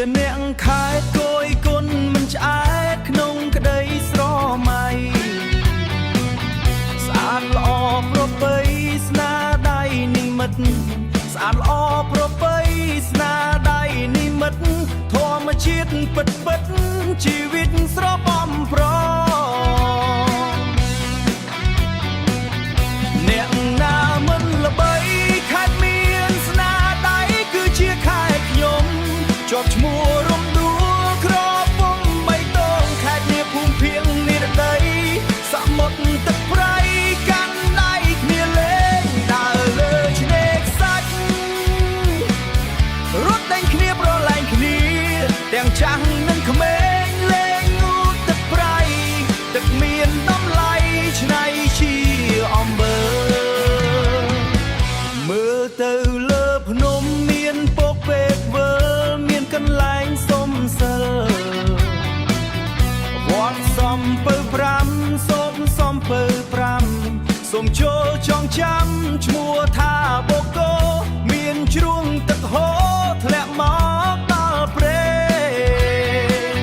ជាអ្នកខែគយគុណមិនឆ្អែតក្នុងក្តីស្រមៃស្អាតល្អប្រពៃស្នាដៃនិមិត្តស្អាតល្អប្រពៃស្នាដៃនិមិត្តធម្មជាតិពិតពិតជីវិតស្របំប្រអ្នកណាមិនល្បីខេត្តមានស្នាដៃគឺជាខេត្តខ្ញុំជាប់ឈ្មោះរំដួលក្រពំបៃតងខេត្តនេះភូមិភាគនិរដីសមុទ្រទឹកប្រៃកាន់ដៃគ្នាលេងដើរលើឆ្នេរខ្សាច់រត់ដេញគ្នាប្រឡែងគ្នាទាំងចាស់និងក្មេងលេងងូតទឹកប្រៃទឹកមានតម្លៃឆ្នៃជាអំបើមើលទៅលើភ្នំមានពកពេកវើមានកន្លែងសុំសិលវត្តសំពៅ5សូមសំពៅ5សូមចូលចងចាំឈ្មោះថាបូកូមានជ្រួងទឹកហូរធ្លាក់មកដល់ព្រែក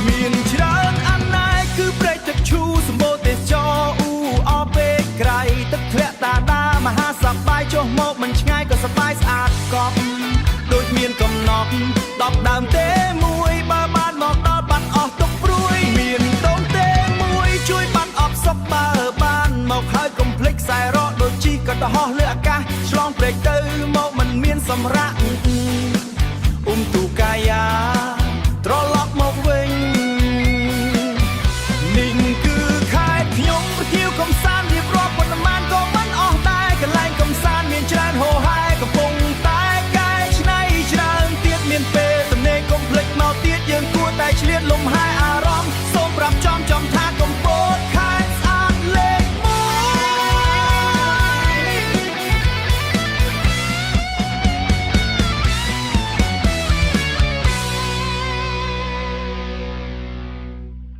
មានច្រើនអណាយគឺព្រែកទឹកឈូសម្បូរទេសចរអ៊ូអពេកក្រៃទឹកធ្លាក់តាដាមហាសប្បាយចុះមកមិនឆ្ងាយក៏សប្បាយស្អាតកប់ដូចមានកំណត់10ដើមទេមួយបើបានមកដល់បាត់អស់ទុកព្រួយមានដូនទេមួយជួយបាត់អបសុខបើបានមកហើយកុំភ្លេចខ្សែរកដូចជីក៏ទៅហោះលើអាកាសឆ្លងព្រែកទៅមកមិនមានសម្រាប់ទូកាយាត្រឡប់មកវិញនេះគឺខេត្តខ្ញុំប្រទាវកំសាន្តរៀបរាប់ប៉ុន្មានក៏មិនអស់ដែរកន្លែងកំសាន្តមានច្រើនហូរហែកំពុងតែកែច្នៃច្រើនទៀតមានពេលទំនេរកុំភ្លេចមកទៀតយើងគួរតែឆ្លៀតលំហែអារម្មណ៍សូមប្រាប់ចំថា